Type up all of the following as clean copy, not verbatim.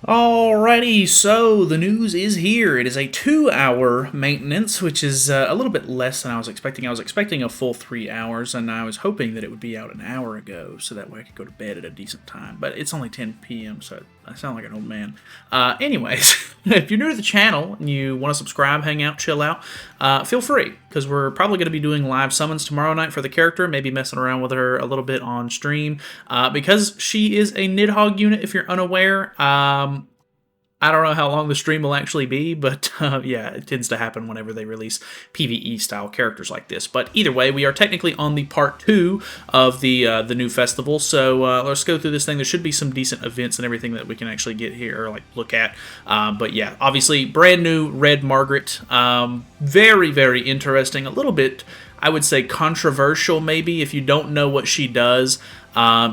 Alrighty, so the news is here. It is a 2-hour maintenance, which is a little bit less than I was expecting. I was expecting a full 3 hours, and I was hoping that it would be out an hour ago, so that way I could go to bed at a decent time. But it's only 10 p.m., so I sound like an old man. Anyways, if you're new to the channel and you want to subscribe, hang out, chill out, feel free, because we're probably going to be doing live summons tomorrow night for the character, maybe messing around with her a little bit on stream, because she is a Nidhogg unit, if you're unaware. I don't know how long the stream will actually be, but yeah, it tends to happen whenever they release PvE-style characters like this. But either way, we are technically on the part 2 of the new festival, so let's go through this thing. There should be some decent events and everything that we can actually get here, or like look at. But yeah, obviously, brand new Red Margaret. Very, very interesting. A little bit, I would say, controversial maybe if you don't know what she does.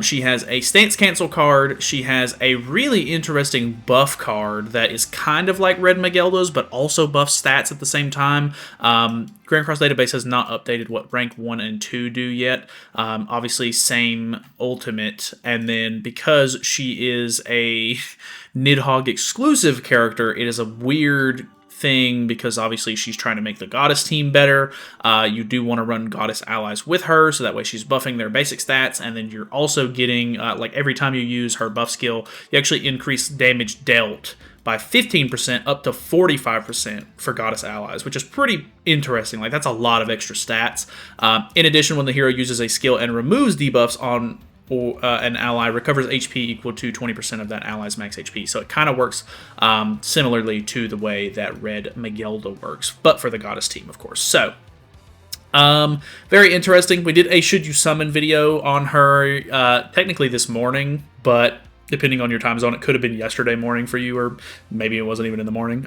She has a stance cancel card. She has a really interesting buff card that is kind of like Red Mageldo's, but also buffs stats at the same time. Grand Cross Database has not updated what rank 1 and 2 do yet. Obviously, same ultimate. And then because she is a Nidhogg exclusive character, it is a weird thing because obviously she's trying to make the Goddess team better. You do want to run Goddess allies with her, so that way she's buffing their basic stats, and then you're also getting, like every time you use her buff skill, you actually increase damage dealt by 15% up to 45% for Goddess allies, which is pretty interesting. Like, that's a lot of extra stats. In addition, when the hero uses a skill and removes debuffs on an ally, recovers HP equal to 20% of that ally's max HP. So it kind of works similarly to the way that Red Mageldo works, but for the Goddess team, of course. So, very interesting. We did a Should You Summon video on her technically this morning, but depending on your time zone, it could have been yesterday morning for you, or maybe it wasn't even in the morning.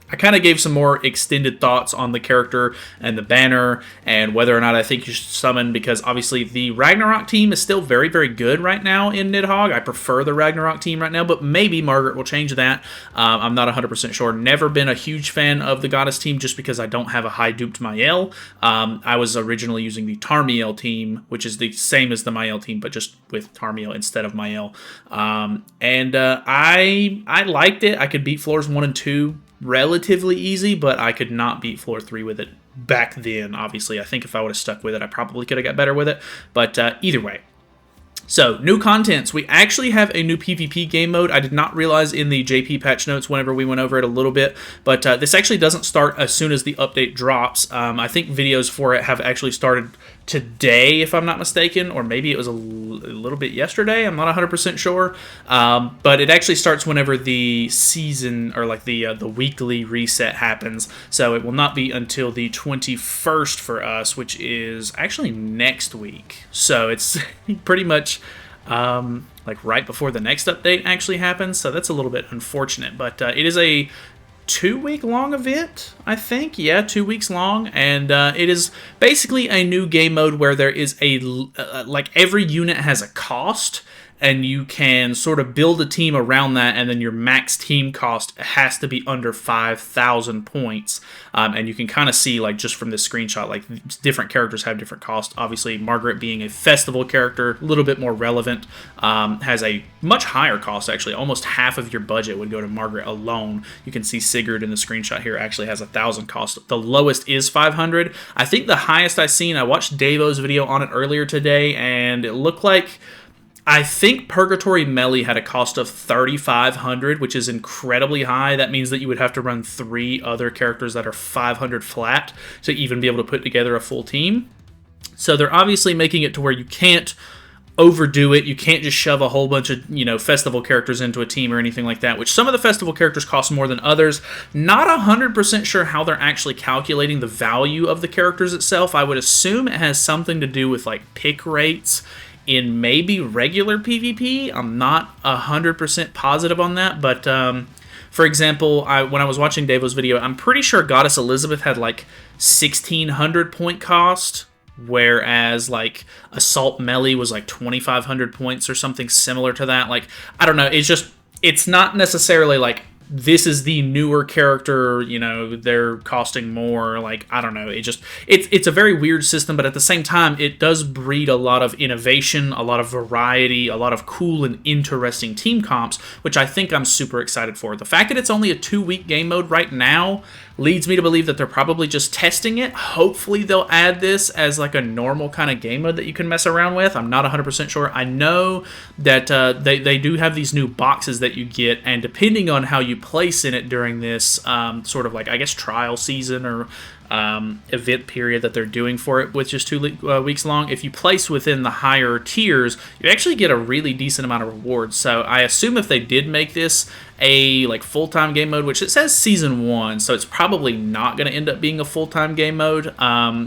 I kind of gave some more extended thoughts on the character and the banner and whether or not I think you should summon, because obviously the Ragnarok team is still very, very good right now in Nidhogg. I prefer the Ragnarok team right now, but maybe Margaret will change that. I'm not 100% sure. Never been a huge fan of the Goddess team just because I don't have a high duped Mael. I was originally using the Tarmiel team, which is the same as the Mael team, but just with Tarmiel instead of Mael. I liked it. I could beat floors 1 and 2 relatively easy, but I could not beat floor 3 with it back then. Obviously, I think if I would have stuck with it, I probably could have got better with it. But either way. So, new contents. We actually have a new PvP game mode. I did not realize in the JP patch notes whenever we went over it a little bit, but this actually doesn't start as soon as the update drops. I think videos for it have actually started today, if I'm not mistaken, or maybe it was a little bit yesterday. I'm not 100% sure, but it actually starts whenever the season, or like the weekly reset happens. So it will not be until the 21st for us, which is actually next week. So it's pretty much like right before the next update actually happens. So that's a little bit unfortunate, but it is a 2-week long event, I think. Yeah, 2 weeks long, and it is basically a new game mode where there is a like every unit has a cost, and you can sort of build a team around that, and then your max team cost has to be under 5,000 points. And you can kind of see, like, just from this screenshot, like, different characters have different costs. Obviously, Margaret being a festival character, a little bit more relevant, has a much higher cost, actually. Almost half of your budget would go to Margaret alone. You can see Sigurd in the screenshot here actually has 1,000 cost. The lowest is 500. I think the highest I've seen, I watched Davo's video on it earlier today, and it looked like, I think Purgatory Melee had a cost of 3,500, which is incredibly high. That means that you would have to run 3 other characters that are 500 flat to even be able to put together a full team. So they're obviously making it to where you can't overdo it. You can't just shove a whole bunch of, festival characters into a team or anything like that, which some of the festival characters cost more than others. Not 100% sure how they're actually calculating the value of the characters itself. I would assume it has something to do with, like, pick rates in maybe regular PvP. I'm not 100% positive on that, but for example, when I was watching Davo's video, I'm pretty sure Goddess Elizabeth had like 1,600 point cost, whereas like Assault Melee was like 2,500 points or something similar to that. Like, I don't know, it's not necessarily like this is the newer character, they're costing more. Like, I don't know. It's a very weird system, but at the same time, it does breed a lot of innovation, a lot of variety, a lot of cool and interesting team comps, which I think I'm super excited for. The fact that it's only a 2-week game mode right now leads me to believe that they're probably just testing it. Hopefully they'll add this as like a normal kind of game mode that you can mess around with. I'm not 100% sure. I know that they do have these new boxes that you get, and depending on how you place in it during this sort of like, I guess, trial season or event period that they're doing for it, which is 2 weeks long, if you place within the higher tiers, you actually get a really decent amount of rewards. So I assume if they did make this a like full-time game mode, which it says season 1, so it's probably not going to end up being a full-time game mode.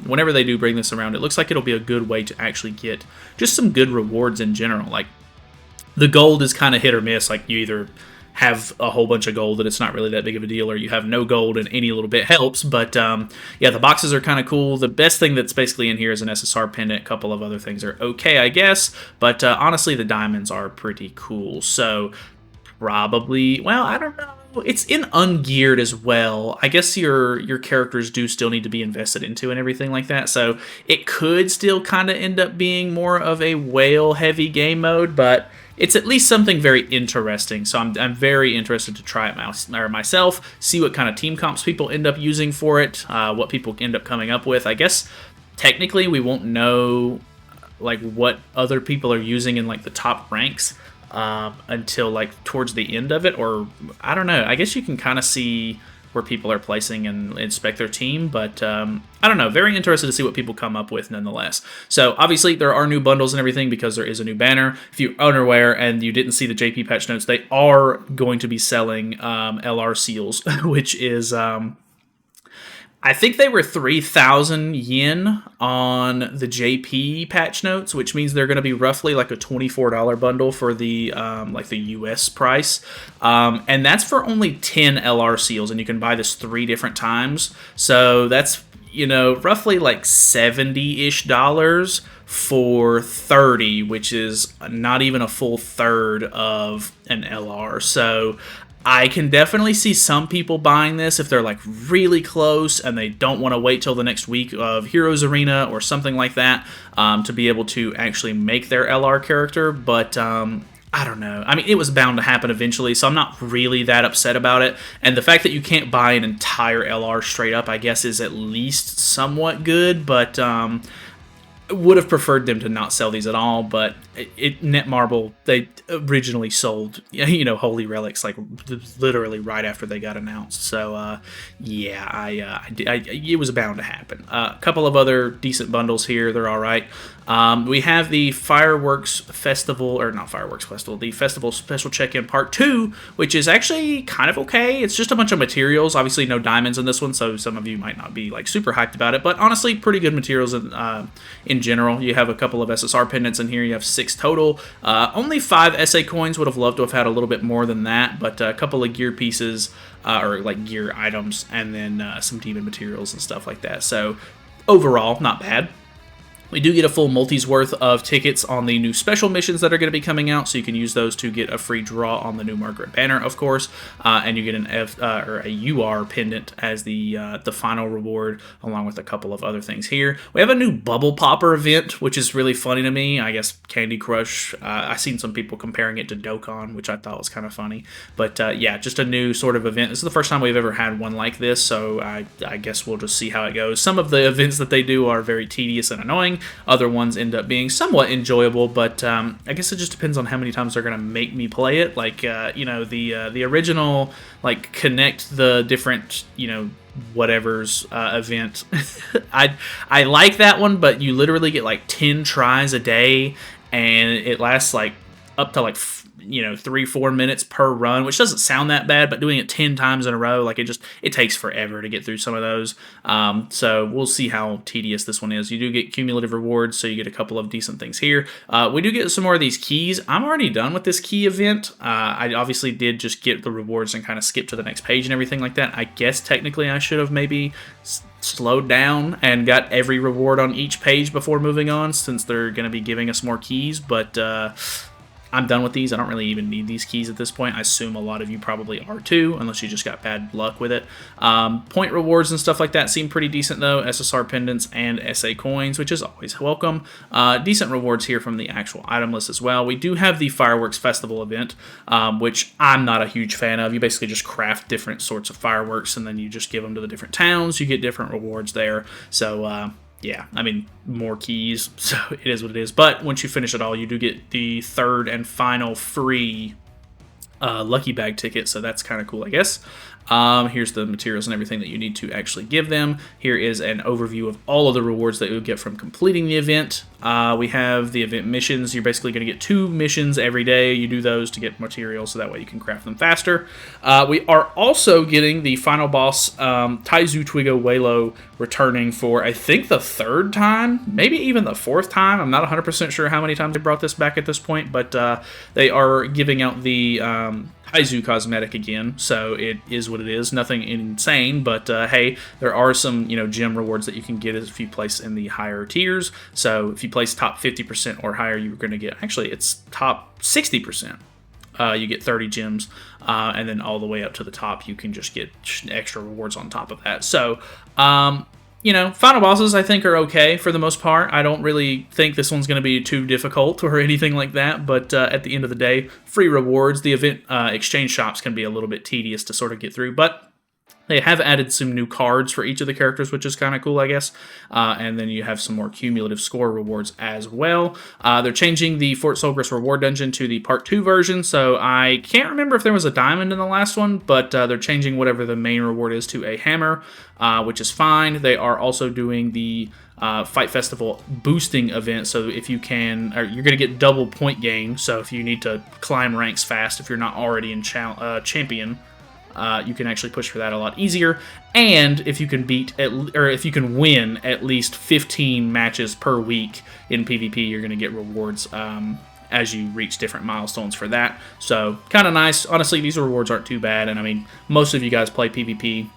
Whenever they do bring this around, it looks like it'll be a good way to actually get just some good rewards in general. Like, the gold is kind of hit or miss. Like, you either have a whole bunch of gold and it's not really that big of a deal, or you have no gold and any little bit helps. But yeah, the boxes are kind of cool. The best thing that's basically in here is an SSR pendant. A couple of other things are okay, I guess, but honestly, the diamonds are pretty cool. So probably, well, I don't know. It's in ungeared as well. I guess your characters do still need to be invested into and everything like that. So it could still kind of end up being more of a whale-heavy game mode, but it's at least something very interesting. So I'm very interested to try it myself, see what kind of team comps people end up using for it, what people end up coming up with. I guess technically we won't know like what other people are using in like the top ranks until like towards the end of it, or I don't know. I guess you can kind of see where people are placing and inspect their team, but I don't know. Very interested to see what people come up with nonetheless. So obviously there are new bundles and everything because there is a new banner. If you're unaware and you didn't see the JP patch notes, they are going to be selling LR seals, which is I think they were 3,000 yen on the JP patch notes, which means they're going to be roughly like a $24 bundle for the like the US price, and that's for only 10 LR seals, and you can buy this 3 different times. So that's roughly like $70-ish for 30, which is not even a full third of an LR. So I can definitely see some people buying this if they're like really close and they don't want to wait till the next week of Heroes Arena or something like that to be able to actually make their LR character. But I don't know. I mean, it was bound to happen eventually, so I'm not really that upset about it. And the fact that you can't buy an entire LR straight up, I guess, is at least somewhat good. But would have preferred them to not sell these at all, but Netmarble, they originally sold, Holy Relics like literally right after they got announced. So yeah, it was bound to happen. A couple of other decent bundles here, they're all right. We have the Fireworks Festival, or not Fireworks Festival, the Festival Special Check-In Part 2, which is actually kind of okay. It's just a bunch of materials. Obviously, no diamonds in this one, so some of you might not be like super hyped about it, but honestly, pretty good materials in general. You have a couple of SSR pendants in here. You have 6 total. Only 5 SA coins. Would have loved to have had a little bit more than that, but a couple of gear pieces, or like gear items, and then some demon materials and stuff like that. So overall, not bad. We do get a full multi's worth of tickets on the new special missions that are going to be coming out, so you can use those to get a free draw on the new Margaret banner, of course, and you get an or a UR pendant as the final reward, along with a couple of other things here. We have a new Bubble Popper event, which is really funny to me. I guess Candy Crush. I've seen some people comparing it to Dokkan, which I thought was kind of funny. But yeah, just a new sort of event. This is the first time we've ever had one like this, so I guess we'll just see how it goes. Some of the events that they do are very tedious and annoying. Other ones end up being somewhat enjoyable, but I guess it just depends on how many times they're going to make me play it. Like, the original, like, connect the different, whatever's event. I like that one, but you literally get like 10 tries a day, and it lasts like up to like 3-4 minutes per run, which doesn't sound that bad, but doing it 10 times in a row, like it takes forever to get through some of those. So we'll see how tedious this one is. You do get cumulative rewards, so you get a couple of decent things here. We do get some more of these keys. I'm already done with this key event. I obviously did just get the rewards and kind of skip to the next page and everything like that. I guess technically I should have maybe slowed down and got every reward on each page before moving on, since they're going to be giving us more keys, but I'm done with these. I don't really even need these keys at this point. I assume a lot of you probably are too, unless you just got bad luck with it. Point rewards and stuff like that seem pretty decent though. SSR pendants and SA coins, which is always welcome. Decent rewards here from the actual item list as well. We do have the Fireworks Festival event, which I'm not a huge fan of. You basically just craft different sorts of fireworks and then you just give them to the different towns. You get different rewards there. So, yeah, I mean, more keys, so it is what it is. But once you finish it all, you do get the third and final free lucky bag ticket, so that's kind of cool, I guess. Here's the materials and everything that you need to actually give them. Here is an overview of all of the rewards that you'll get from completing the event. We have the event missions. You're basically going to get 2 missions every day. You do those to get materials, so that way you can craft them faster. We are also getting the final boss, Taizu Twigo Walo, returning for, I think, the 3rd time, maybe even the 4th time. I'm not 100% sure how many times they brought this back at this point, but they are giving out the Taizu cosmetic again, so it is what it is. Nothing insane, but hey, there are some, gem rewards that you can get if you place in the higher tiers. So if you place top 50% or higher, you're going to get, actually, it's top 60%. You get 30 gems, and then all the way up to the top, you can just get extra rewards on top of that. So, final bosses I think are okay for the most part. I don't really think this one's going to be too difficult or anything like that, but at the end of the day, free rewards. The event exchange shops can be a little bit tedious to sort of get through, but they have added some new cards for each of the characters, which is kind of cool, I guess. And then you have some more cumulative score rewards as well. They're changing the Fort Solgris reward dungeon to the Part 2 version, so I can't remember if there was a diamond in the last one, but they're changing whatever the main reward is to a hammer, which is fine. They are also doing the Fight Festival boosting event, so if you can, or you're going to get double point gain, so if you need to climb ranks fast, if you're not already in champion, you can actually push for that a lot easier. And if you can if you can win at least 15 matches per week in PvP, you're going to get rewards as you reach different milestones for that. So kind of nice. Honestly, these rewards aren't too bad, and I mean, most of you guys play PvP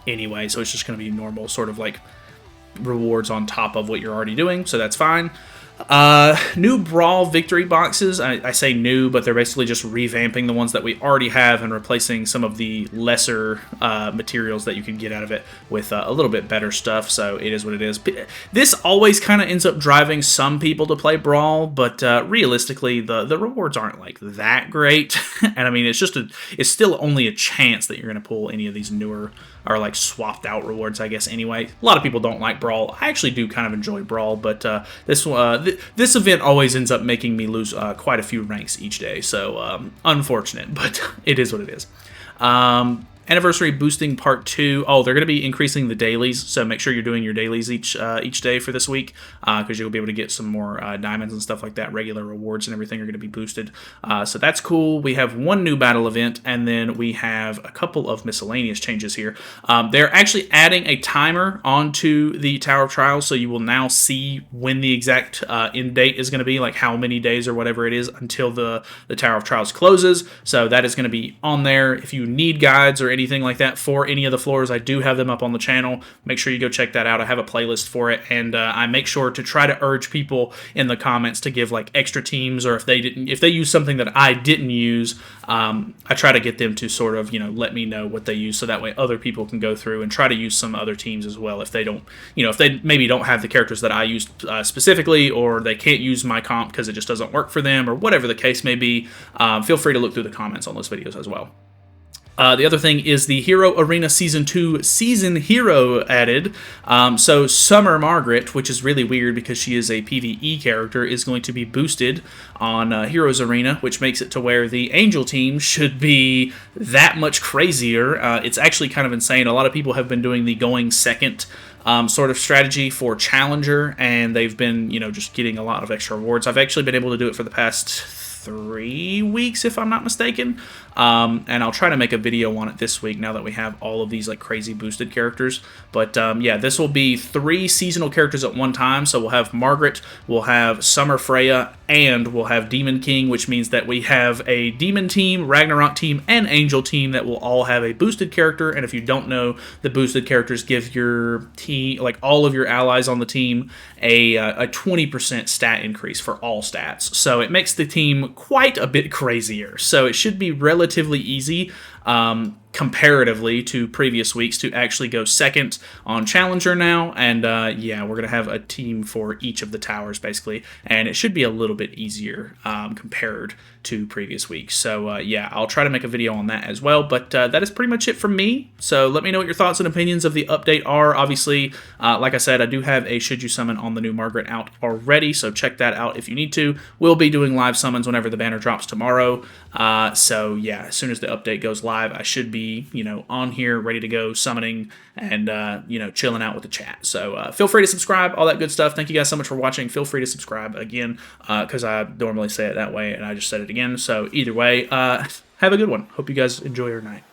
anyway, so it's just going to be normal sort of like rewards on top of what you're already doing, so that's fine. New Brawl victory boxes. I say new, but they're basically just revamping the ones that we already have and replacing some of the lesser materials that you can get out of it with a little bit better stuff, so it is what it is. This always kind of ends up driving some people to play Brawl, but realistically, the rewards aren't like that great, and I mean, it's still only a chance that you're going to pull any of these newer or like swapped out rewards, I guess, anyway. A lot of people don't like Brawl. I actually do kind of enjoy Brawl, but this event always ends up making me lose quite a few ranks each day, so unfortunate, but it is what it is. Anniversary boosting part 2. Oh, they're going to be increasing the dailies, so make sure you're doing your dailies each day for this week, because you'll be able to get some more diamonds and stuff like that. Regular rewards and everything are going to be boosted, so that's cool. We have one new battle event, and then we have a couple of miscellaneous changes here. They're actually adding a timer onto the Tower of Trials, so you will now see when the exact end date is going to be, like how many days or whatever it is until the Tower of Trials closes. So that is going to be on there. If you need guides or anything like that for any of the floors, I do have them up on the channel. Make sure you go check that out. I have a playlist for it, and I make sure to try to urge people in the comments to give like extra teams, or if they use something that I didn't use, I try to get them to sort of let me know what they use, so that way other people can go through and try to use some other teams as well if they don't, if they maybe don't have the characters that I used specifically, or they can't use my comp because it just doesn't work for them, or whatever the case may be. Feel free to look through the comments on those videos as well. The other thing is the Hero Arena Season 2 Season Hero added. So Summer Margaret, which is really weird because she is a PvE character, is going to be boosted on Heroes Arena, which makes it to where the Angel team should be that much crazier. It's actually kind of insane. A lot of people have been doing the going second sort of strategy for Challenger, and they've been, just getting a lot of extra rewards. I've actually been able to do it for the past 3 weeks, if I'm not mistaken, and I'll try to make a video on it this week now that we have all of these like crazy boosted characters. But yeah, this will be 3 seasonal characters at one time. So we'll have Margaret, we'll have Summer Freya, and we'll have Demon King, which means that we have a Demon team, Ragnarok team, and Angel team that will all have a boosted character. And if you don't know, the boosted characters give your team, like all of your allies on the team, a 20% stat increase for all stats. So it makes the team getting quite a bit crazier. So it should be relatively easy comparatively to previous weeks to actually go second on Challenger now. And yeah, we're going to have a team for each of the towers basically. And it should be a little bit easier compared to previous weeks. So yeah, I'll try to make a video on that as well. But that is pretty much it from me. So let me know what your thoughts and opinions of the update are. Obviously, like I said, I do have a Should You Summon on the new Margaret out already. So check that out if you need to. We'll be doing live summons whenever the banner drops tomorrow. So yeah, as soon as the update goes live, I should be, you know, on here ready to go summoning and, you know, chilling out with the chat. So feel free to subscribe, all that good stuff. Thank you guys so much for watching. Feel free to subscribe again because I normally say it that way and I just said it again. So either way, have a good one. Hope you guys enjoy your night.